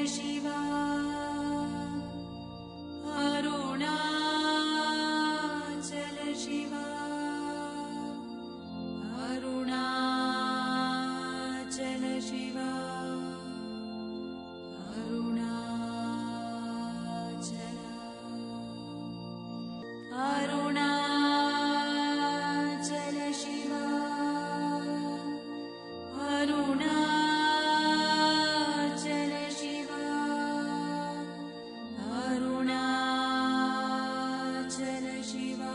Shiva, Arunachala Shiva, Arunachala Shiva, Arunachala, Arunachala Shiva, Arunachala Shiva, Arunachala Shiva,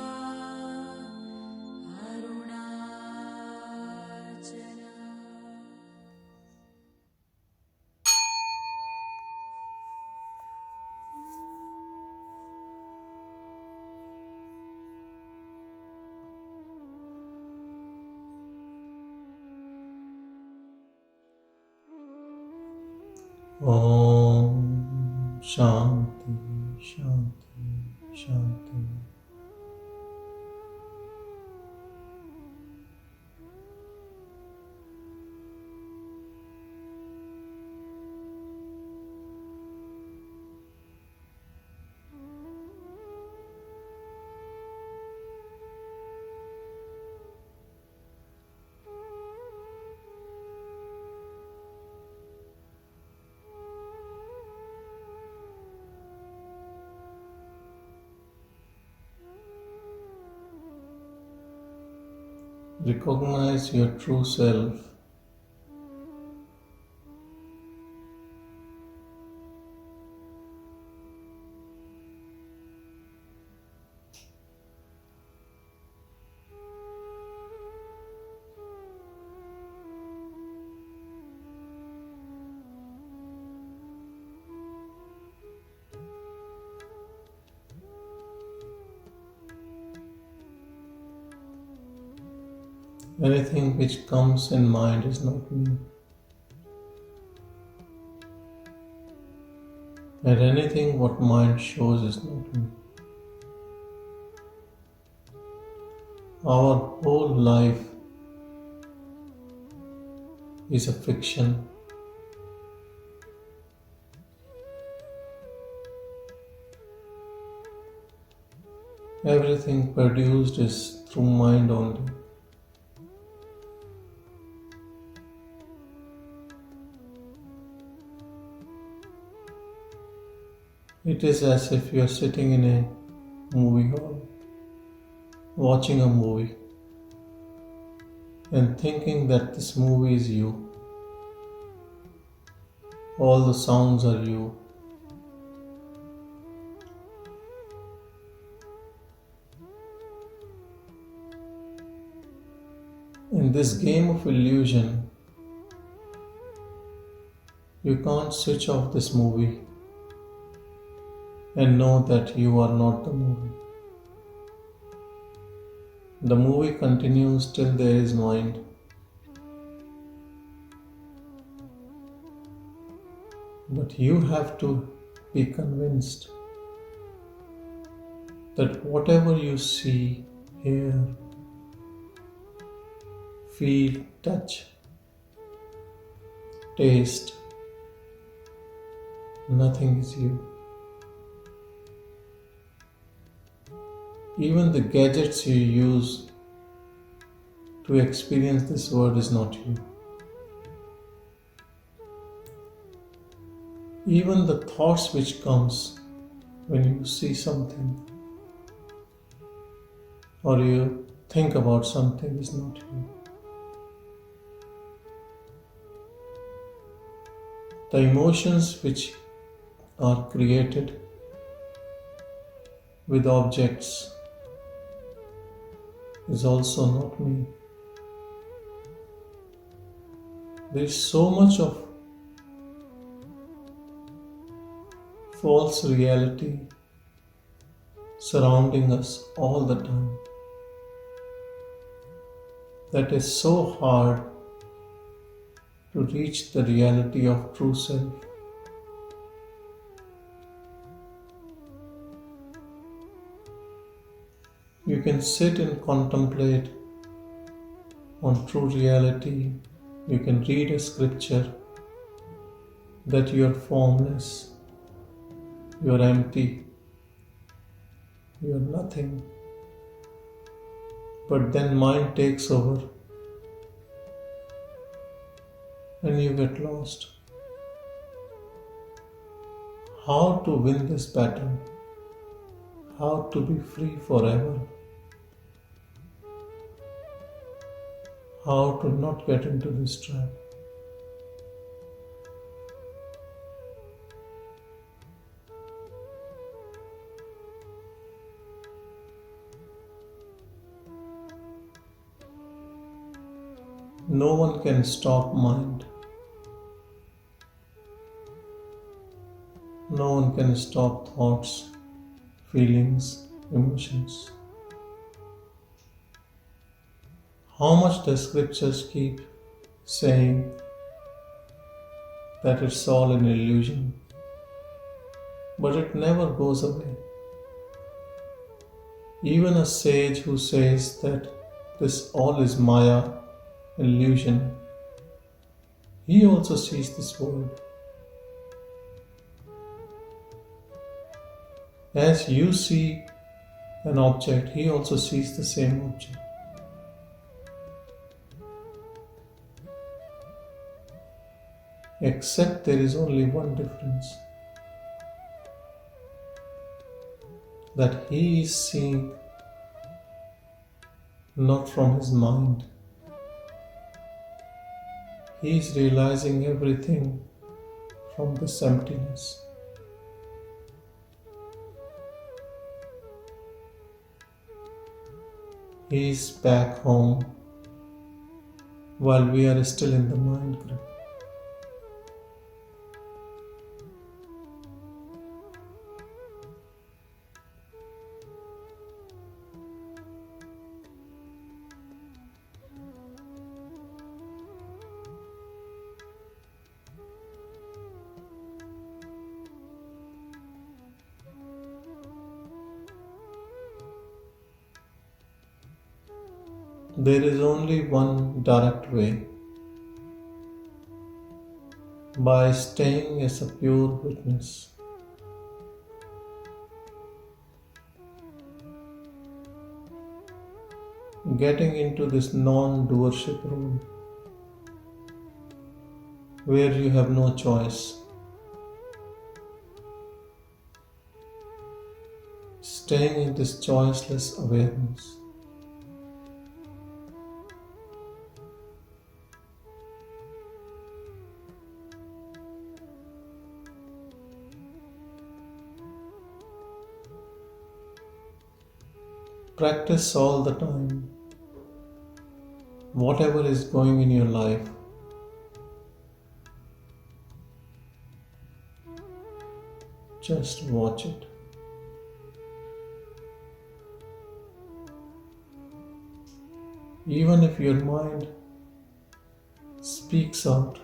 Arunachala. Om Shanti Shanti Shanti. Recognize your true self. Anything which comes in mind is not me. And anything what mind shows is not me. Our whole life is a fiction. Everything produced is through mind only. It is as if you are sitting in a movie hall, watching a movie, and thinking that this movie is you. All the sounds are you. In this game of illusion, you can't switch off this movie and know that you are not the movie. The movie continues till there is mind. But you have to be convinced that whatever you see, hear, feel, touch, taste, nothing is you. Even the gadgets you use to experience this world is not you. Even the thoughts which comes when you see something or you think about something is not you. The emotions which are created with objects is also not me. There is so much of false reality surrounding us all the time that is so hard to reach the reality of true self. You can sit and contemplate on true reality. You can read a scripture. that you are formless, you are empty, you are nothing. But then mind takes over and you get lost. How to win this battle? How to be free forever? How to not get into this trap? No one can stop mind. No one can stop thoughts, feelings, emotions. How much the scriptures keep saying that it's all an illusion, but it never goes away. Even a sage who says that this all is Maya, illusion, he also sees this world. As you see an object, he also sees the same object. Except there is only one difference, that he is seeing not from his mind. He is realizing everything from this emptiness. He is back home while we are still in the mind grip. There is only one direct way. By staying as a pure witness. Getting into this non-doership role, where you have no choice. Staying in this choiceless awareness. Practice all the time. Whatever is going in your life, just watch it. Even if your mind speaks out,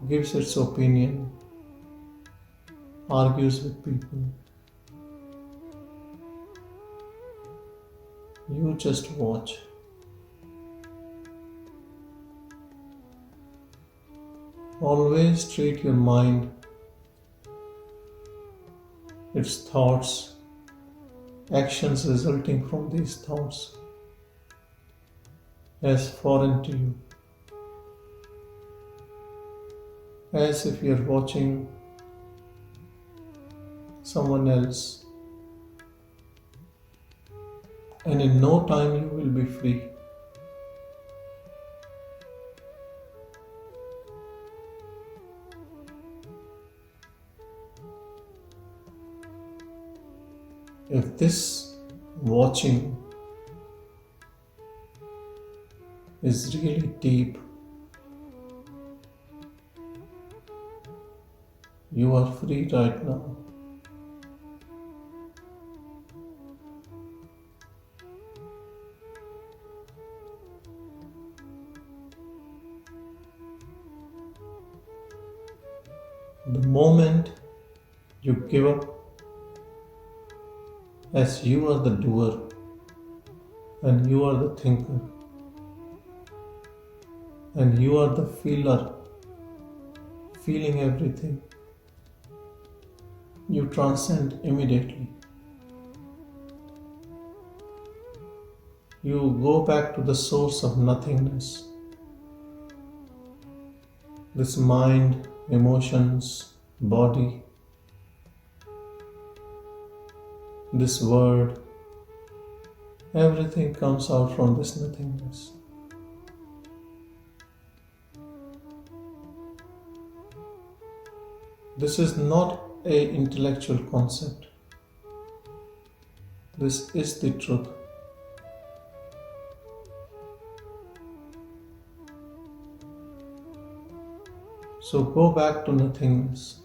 gives its opinion, argues with people, you just watch. Always treat your mind, its thoughts, actions resulting from these thoughts as foreign to you. As if you are watching someone else. And in no time you will be free. If this watching is really deep, you are free right now. The moment you give up as you are the doer and you are the thinker, and you are the feeler, feeling everything. You transcend immediately. You go back to the source of nothingness. This mind, emotions, body, this word, everything comes out from this nothingness. This is not an intellectual concept. This is the truth. So go back to nothingness.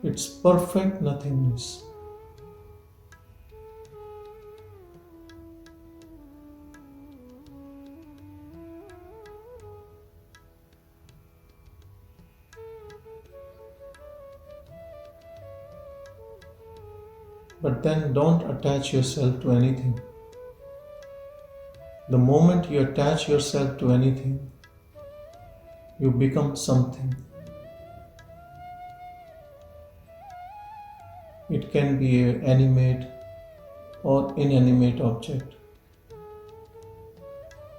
It's perfect nothingness. But then don't attach yourself to anything. The moment you attach yourself to anything, you become something. It can be an animate or inanimate object.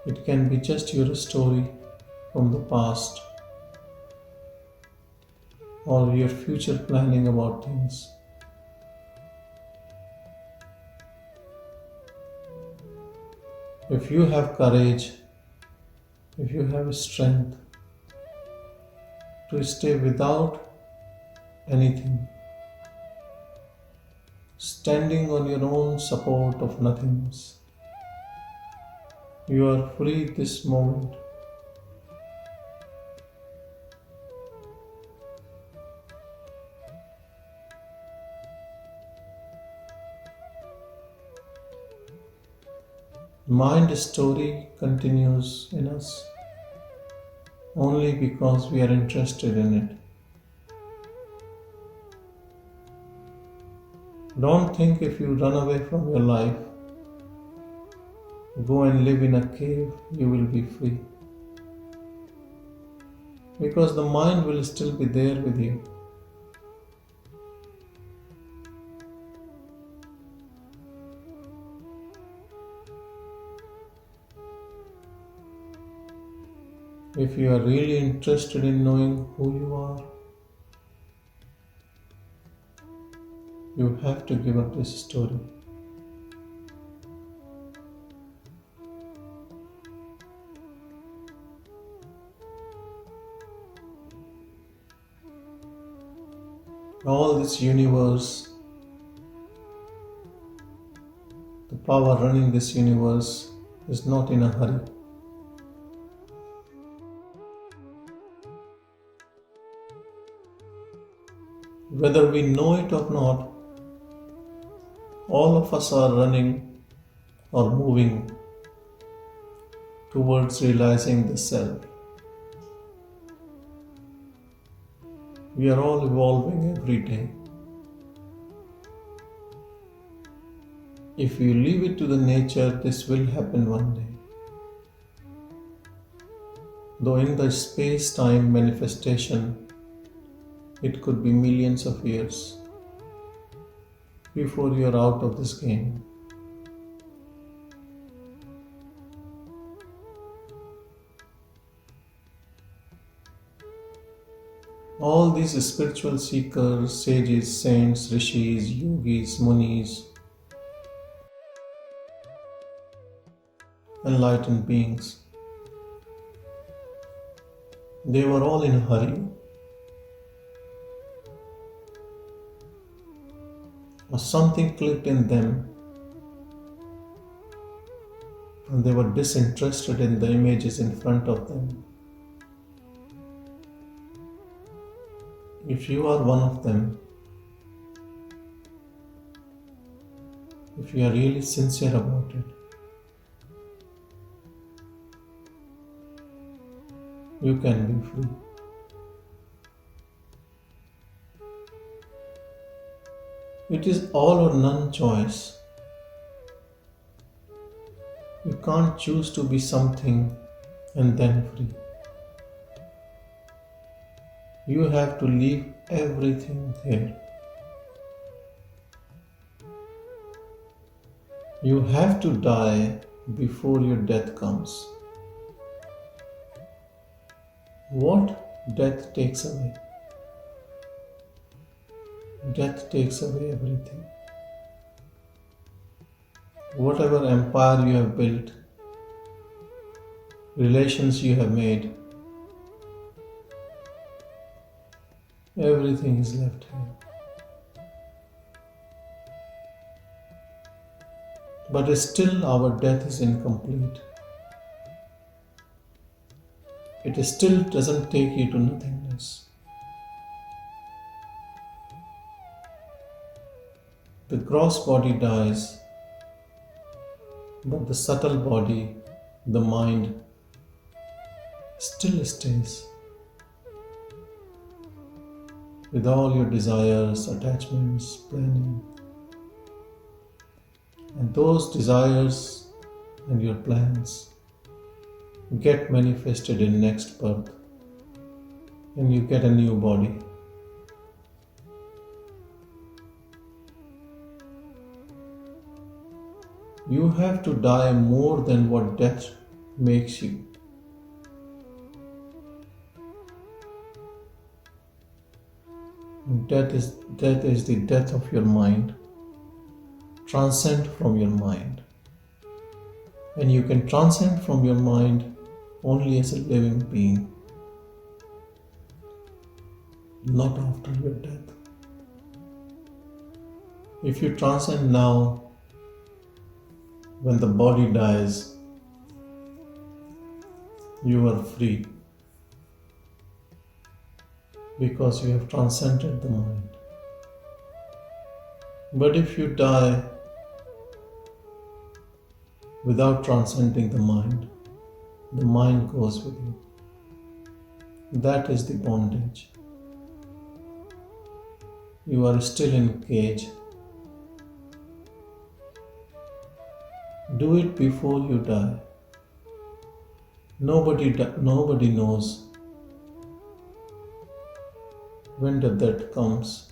It can be just your story from the past or your future planning about things. If you have courage, if you have strength to stay without anything, standing on your own support of nothingness, you are free this moment. Mind story continues in us only because we are interested in it. Don't think if you run away from your life, go and live in a cave, you will be free. Because the mind will still be there with you. If you are really interested in knowing who you are, you have to give up this story. All this universe, the power running this universe is not in a hurry. Whether we know it or not, all of us are running or moving towards realizing the self. We are all evolving every day. If you leave it to the nature, this will happen one day. Though in the space-time manifestation, it could be millions of years before you are out of this game. All these spiritual seekers, sages, saints, rishis, yogis, munis, enlightened beings, they were all in a hurry. Or something clicked in them and they were disinterested in the images in front of them. If you are one of them, if you are really sincere about it, you can be free. It is all or none choice. You can't choose to be something and then free. You have to leave everything here. You have to die before your death comes. What death takes away? Death takes away everything. Whatever empire you have built, relations you have made, everything is left here. But still our death is incomplete. It still doesn't take you to nothingness. The gross body dies, but the subtle body, the mind, still stays. With all your desires, attachments, planning. And those desires and your plans get manifested in next birth, and you get a new body. You have to die more than what death makes you. And death is the death of your mind. Transcend from your mind. And you can transcend from your mind only as a living being, not after your death. If you transcend now, when the body dies, you are free because you have transcended the mind. But if you die without transcending the mind goes with you. That is the bondage. You are still in cage. Do it before you die. Nobody knows when the death comes.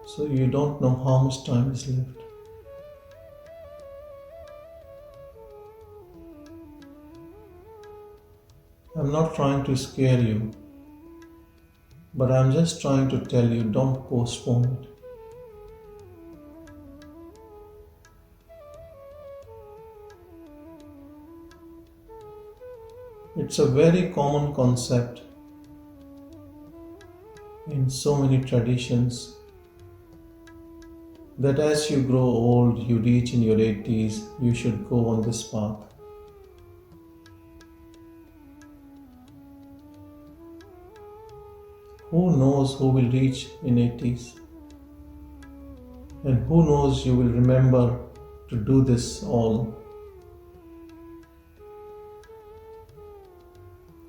So you don't know how much time is left. I'm not trying to scare you, but I'm just trying to tell you, don't postpone it. It's a very common concept in so many traditions that as you grow old, you reach in your 80s, you should go on this path. Who knows who will reach in 80s? And who knows you will remember to do this all.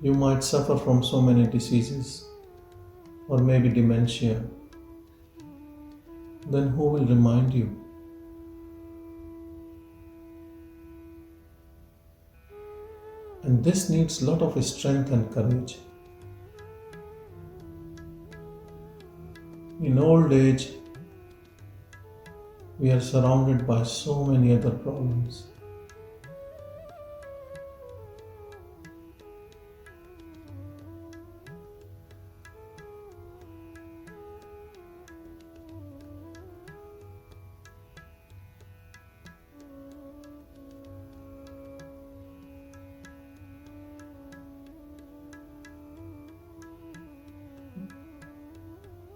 You might suffer from so many diseases, or maybe dementia. Then who will remind you? And this needs a lot of strength and courage. In old age, we are surrounded by so many other problems.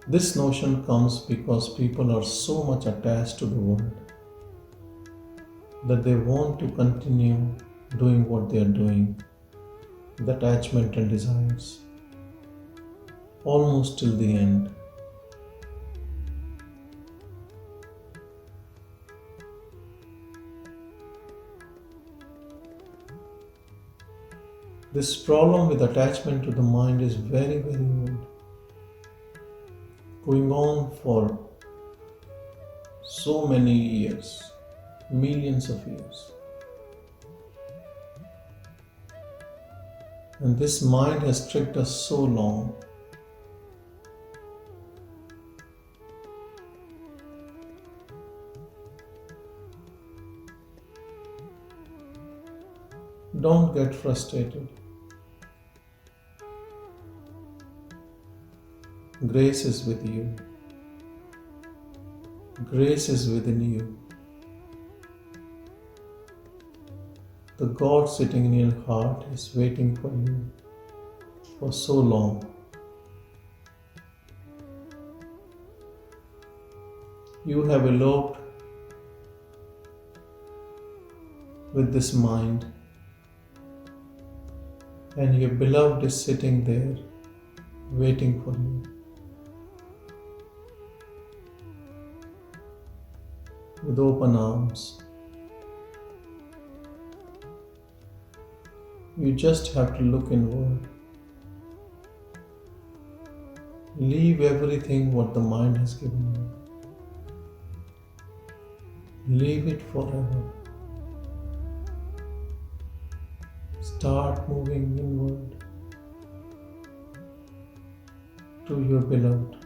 This notion comes because people are so much attached to the world that they want to continue doing what they are doing with attachment and desires, almost till the end. This problem with attachment to the mind is very, very old, going on for so many years, millions of years. And this mind has tricked us so long. Don't get frustrated. Grace is with you. Grace is within you. The God sitting in your heart is waiting for you for so long. You have eloped with this mind, and your beloved is sitting there waiting for you. With open arms. You just have to look inward. Leave everything what the mind has given you. Leave it forever. Start moving inward to your beloved.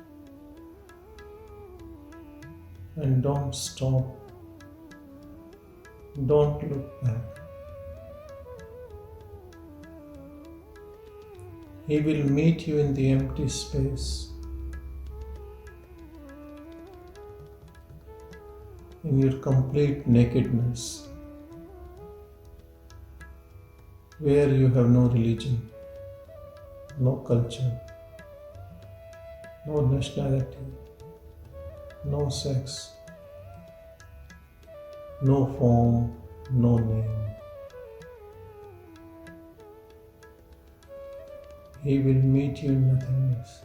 And don't stop. Don't look back. He will meet you in the empty space, in your complete nakedness, where you have no religion, no culture, no nationality, no sex, no form, no name. He will meet you in nothingness.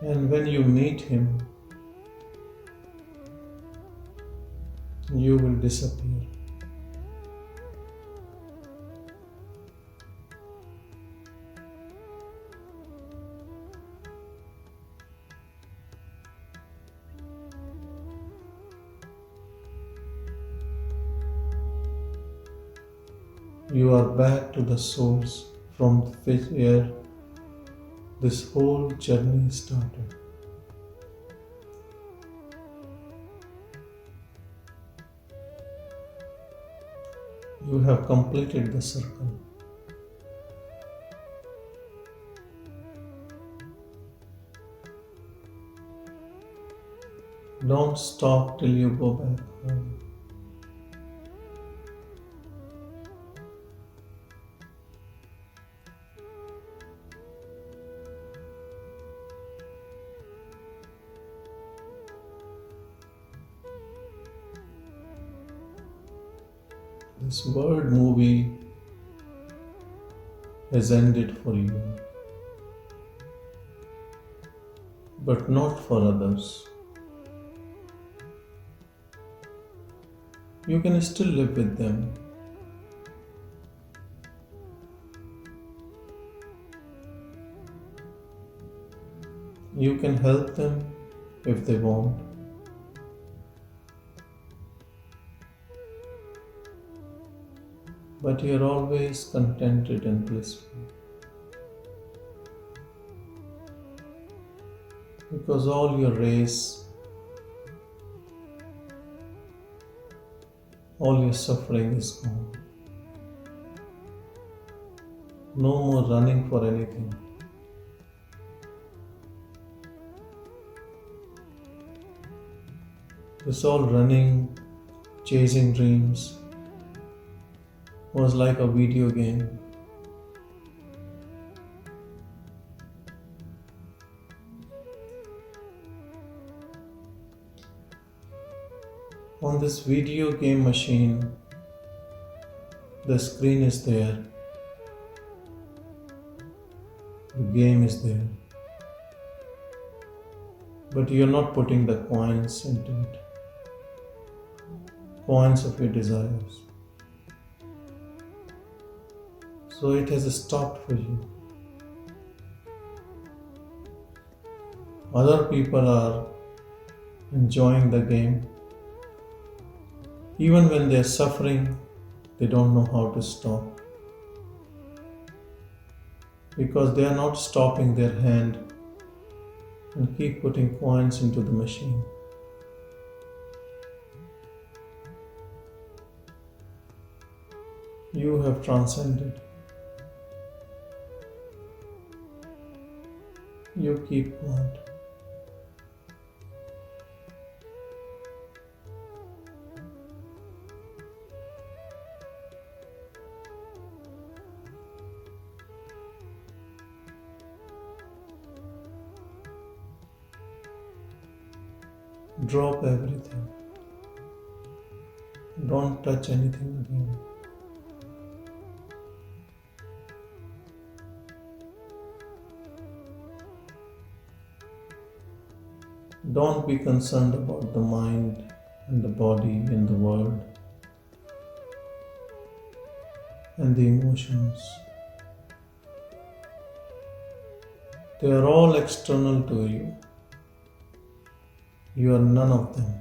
And when you meet him, you will disappear. You are back to the source from where this whole journey started. You have completed the circle. Don't stop till you go back home. This world movie has ended for you, but not for others. You can still live with them. You can help them if they want. But you are always contented and blissful. Because all your race, all your suffering is gone. No more running for anything. This all running, chasing dreams was like a video game. On this video game machine, the screen is there, the game is there. but you're not putting the coins into it, coins of your desires. So it has stopped for you. Other people are enjoying the game. Even when they are suffering, they don't know how to stop, because they are not stopping their hand and keep putting coins into the machine. You have transcended. You keep quiet. Drop everything. Don't touch anything again. Don't be concerned about the mind and the body in the world and the emotions. They are all external to you. You are none of them.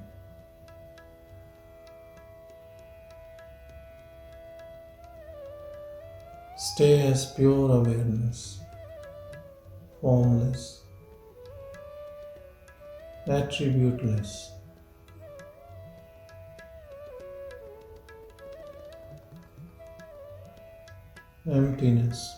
Stay as pure awareness, formless, attributeless. Emptiness.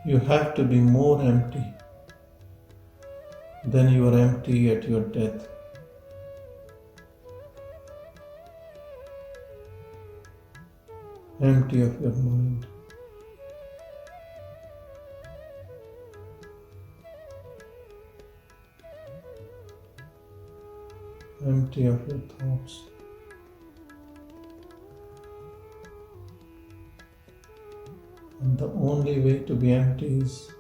You have to be more empty than you are empty at your death. Empty of your mind. Empty of your thoughts. And the only way to be empty is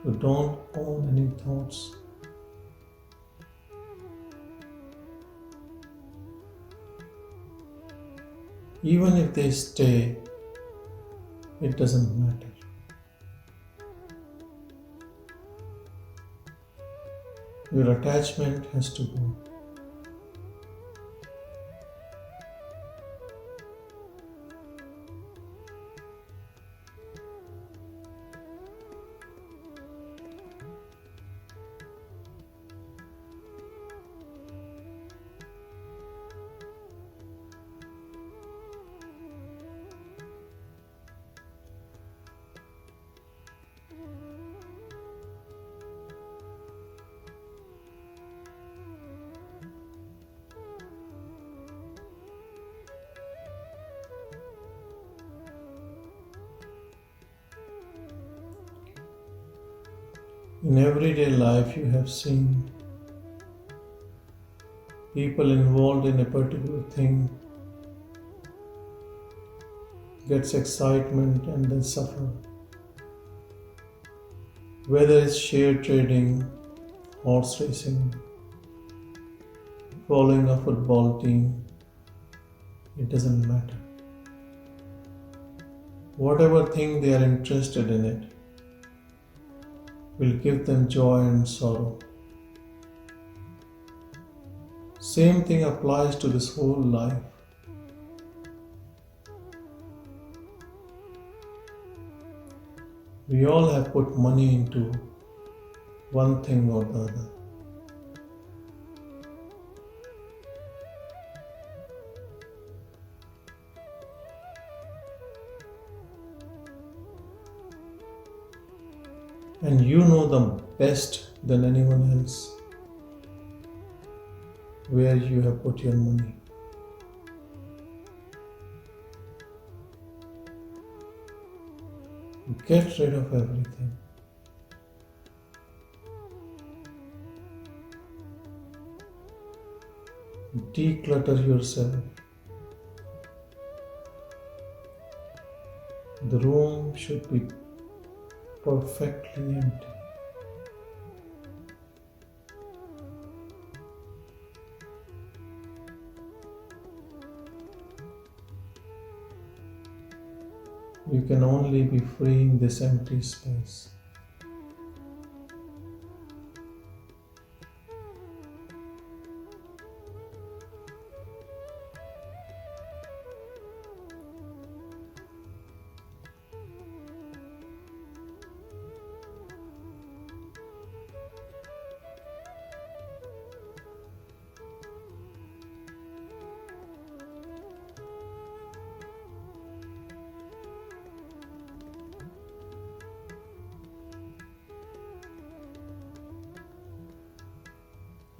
to don't own any thoughts. Even if they stay, it doesn't matter. Your attachment has to go. In everyday life, you have seen people involved in a particular thing gets excitement and then suffer. Whether it's share trading, horse racing, following a football team, it doesn't matter. Whatever thing they are interested in it will give them joy and sorrow. Same thing applies to this whole life. We all have put money into one thing or the other. And you know them best than anyone else. where you have put your money. Get rid of everything. Declutter yourself. The room should be perfectly empty. You can only be free in this empty space.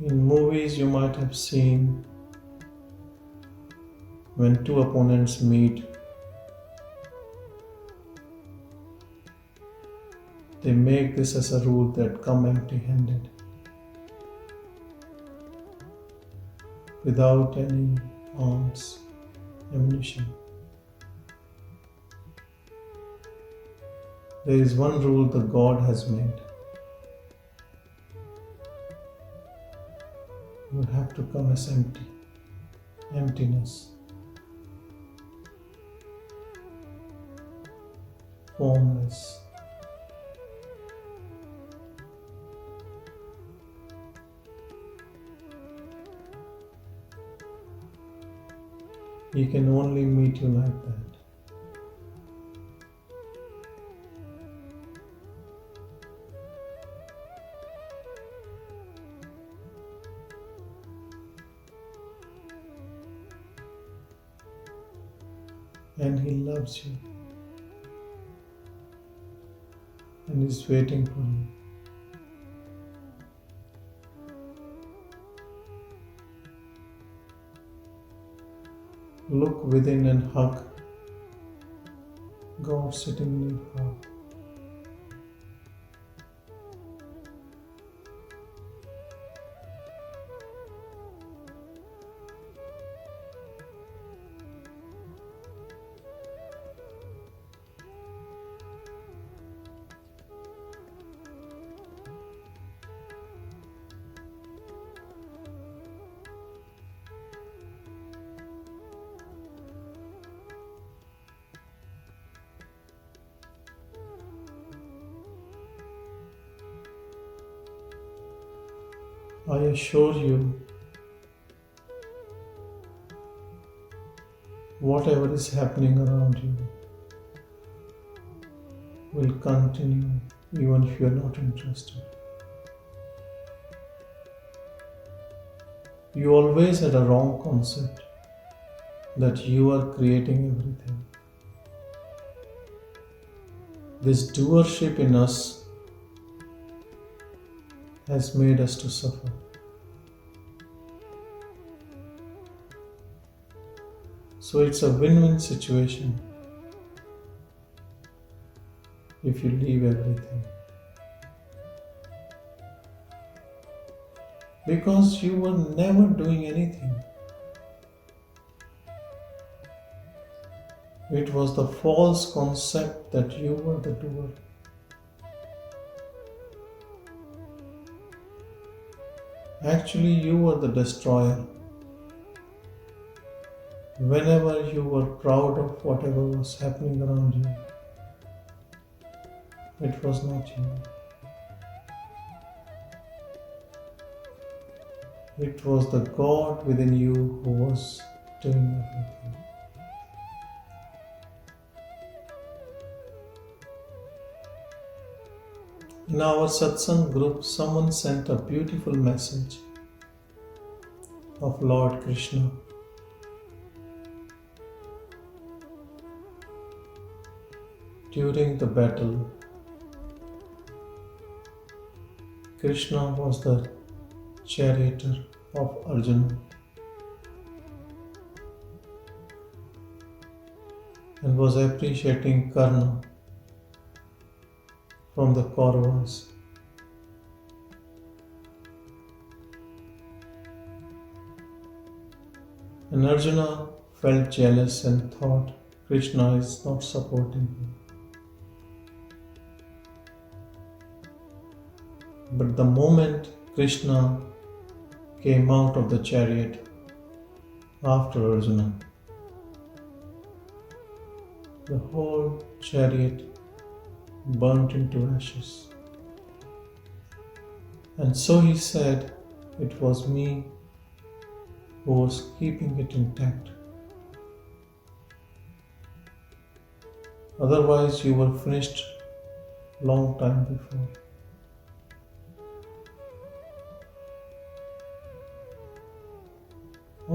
In movies, you might have seen when two opponents meet, they make this as a rule that come empty-handed, without any arms, ammunition. There is one rule the God has made. You have to come as empty, emptiness, formless. He can only meet you like that. And He loves you and is waiting for you. Look within and hug God sitting in your heart. I assure you, whatever is happening around you will continue even if you are not interested. You always had a wrong concept that you are creating everything. This doership in us has made us to suffer. So it's a win-win situation if you leave everything. Because you were never doing anything. It was the false concept that you were the doer. Actually, you were the destroyer. Whenever you were proud of whatever was happening around you, it was not you. It was the God within you who was doing everything. In our Satsang group, someone sent a beautiful message of Lord Krishna. During the battle, Krishna was the charioteer of Arjuna and was appreciating Karna from the Kauravas. And Arjuna felt jealous and thought Krishna is not supporting him. But the moment Krishna came out of the chariot after Arjuna, the whole chariot burnt into ashes. And so he said, "It was me who was keeping it intact. Otherwise, you were finished long time before."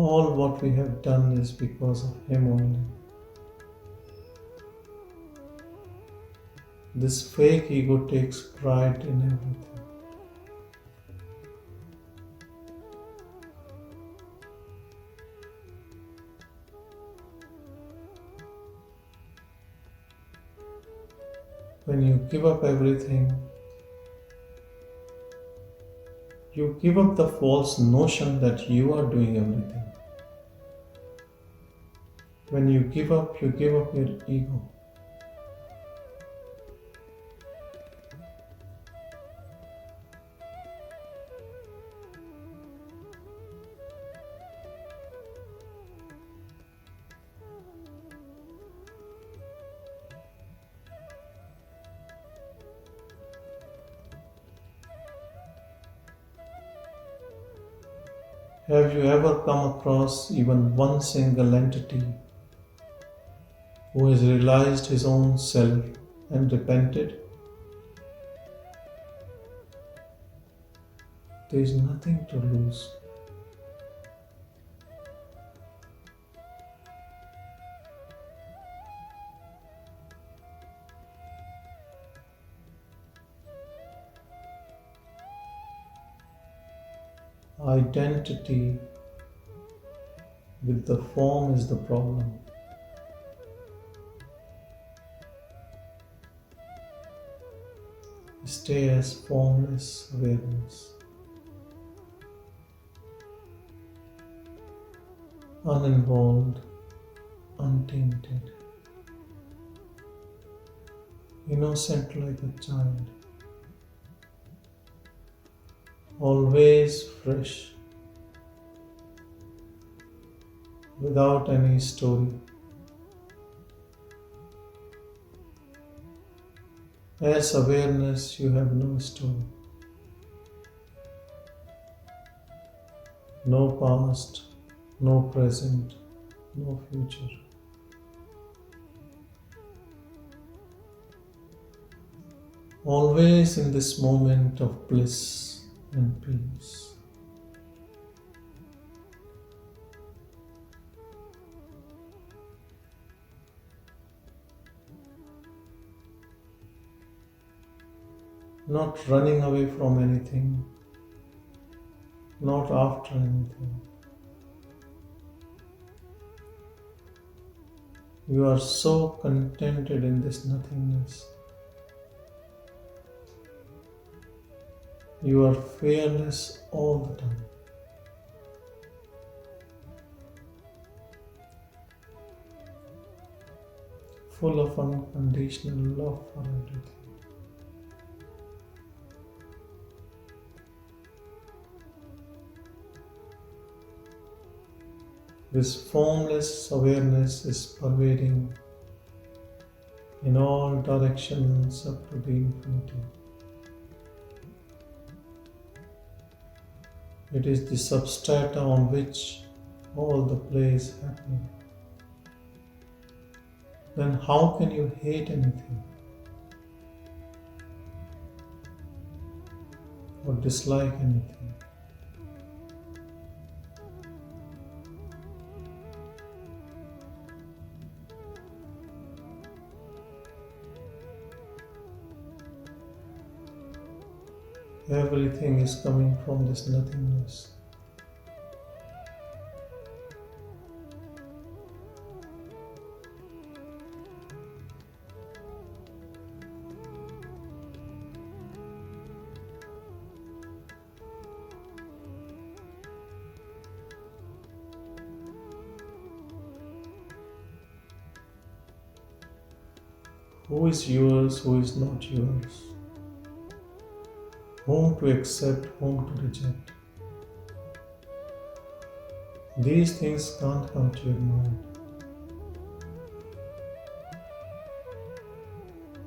All what we have done is because of him only. This fake ego takes pride in everything. When you give up everything, you give up the false notion that you are doing everything. When you give up your ego. Have you ever come across even one single entity who has realized his own self and repented? There is nothing to lose. Identity with the form is the problem. Stay as formless awareness, uninvolved, untainted, innocent like a child. Always fresh, without any story. As awareness, you have no story, no past, no present, no future. Always in this moment of bliss and peace. Not running away from anything, not after anything. You are so contented in this nothingness. You are fearless all the time. Full of unconditional love for everything. This formless awareness is pervading in all directions up to the infinity. It is the substrata on which all the play is happening. Then how can you hate anything or dislike anything? Everything is coming from this nothingness. who is yours, who is not yours, whom to accept, whom to reject. These things can't come to your mind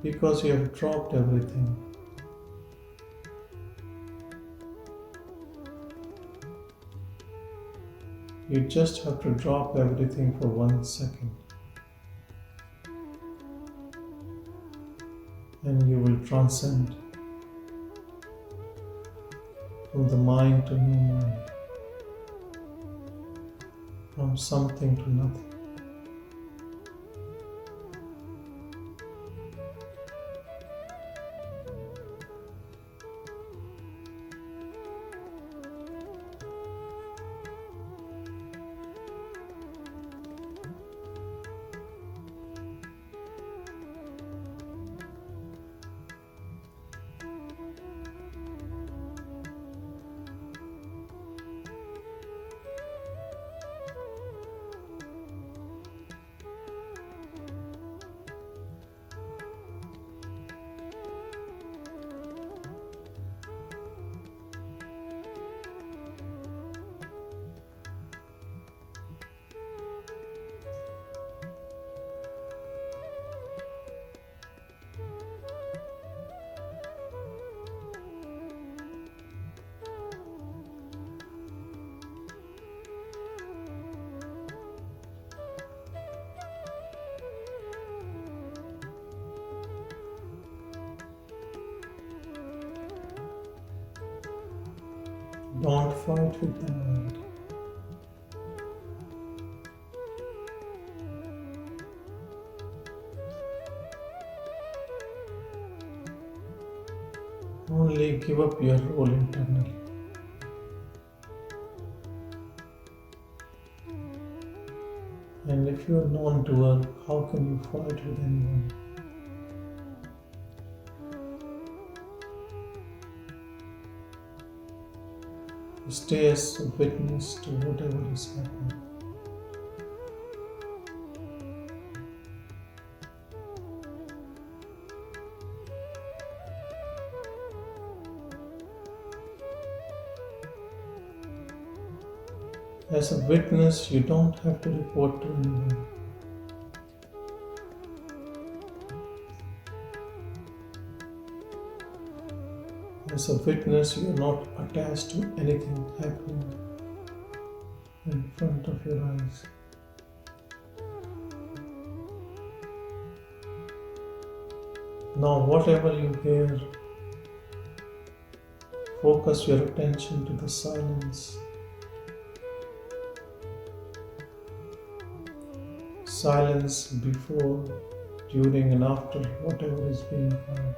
because you have dropped everything. You just have to drop everything for 1 second, and you will transcend from the mind to no mind, from something to nothing. Don't fight with the mind. Only give up your role internally. And if you are non-dual, how can you fight with anyone? Stay as a witness to whatever is happening. As a witness, you don't have to report to anyone. As a witness, you are not attached to anything happening in front of your eyes. Now, whatever you hear, focus your attention to the silence. Silence before, during, and after whatever is being heard.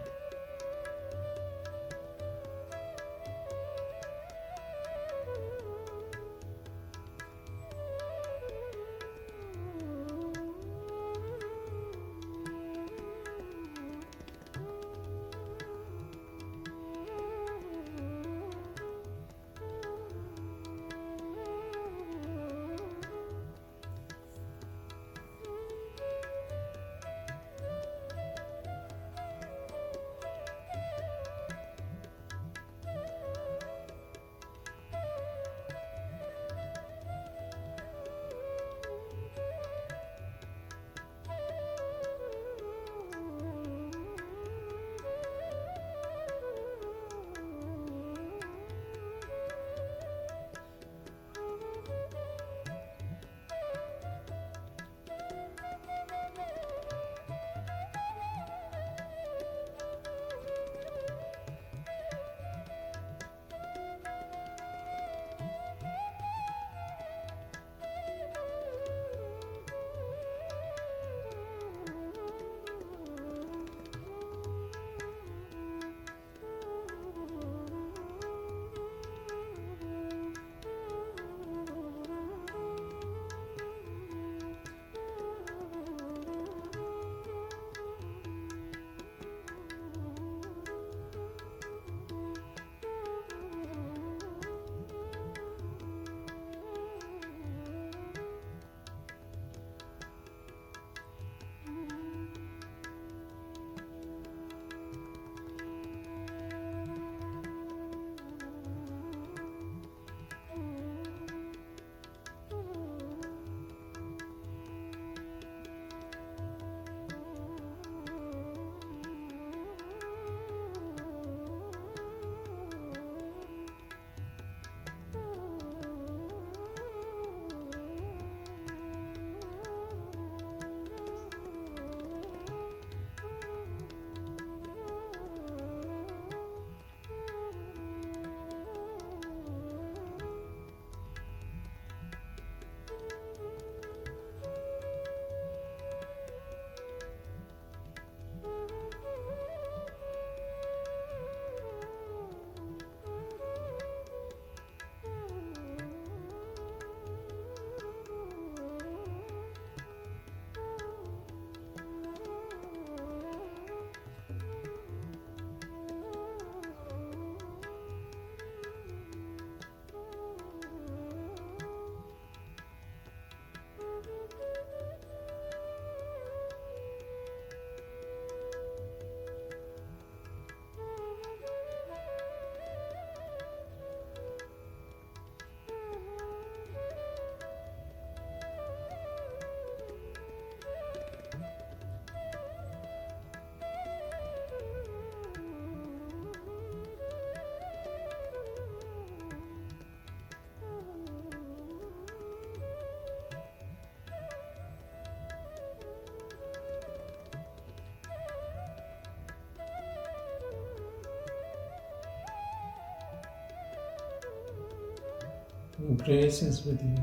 Grace is with you.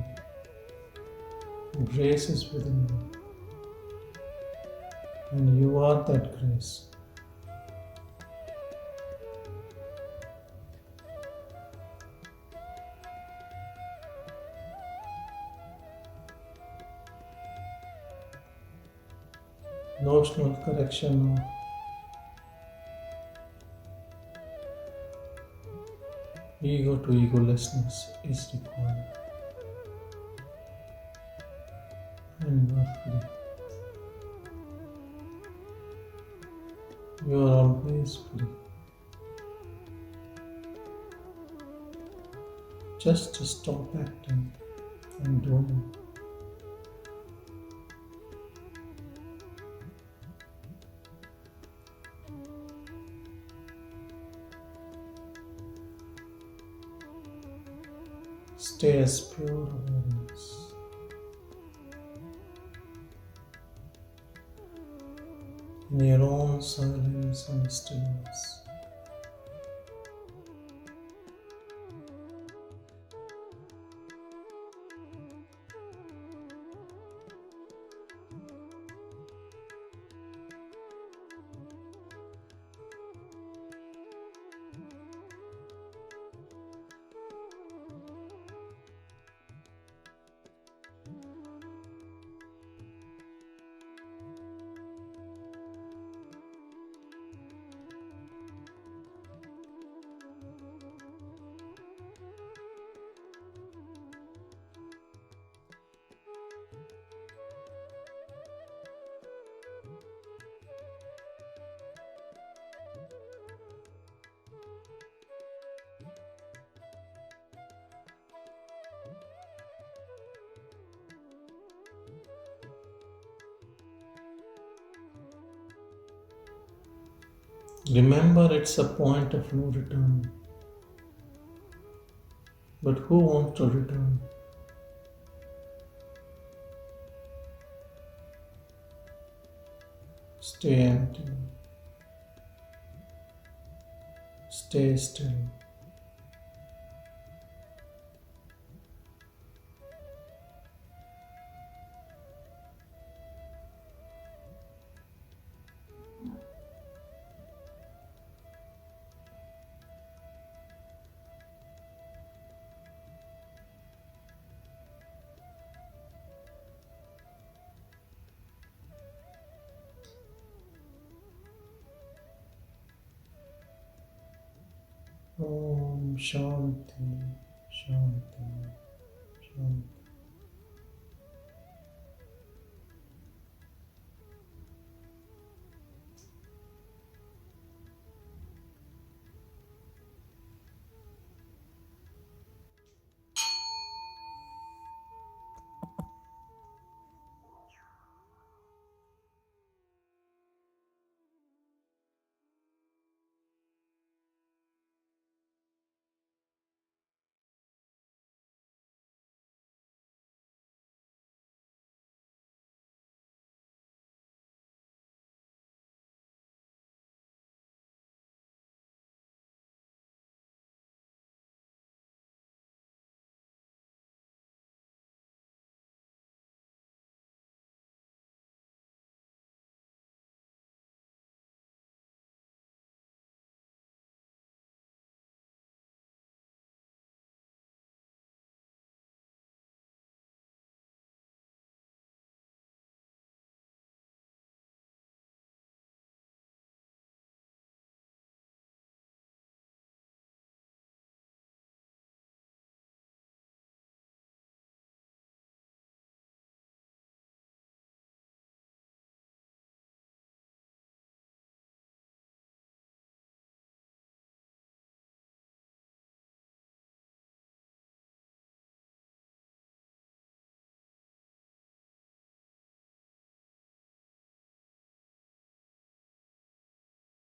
Grace is within you. And you are that grace. Notional correction of ego to egolessness is required. And you are free. You are always free. Just stop acting and doing. Stay as pure awareness. In your own silence and stillness. Remember, it's a point of no return. But who wants to return? Stay empty. Stay still. Om Shanti, Shanti, Shanti.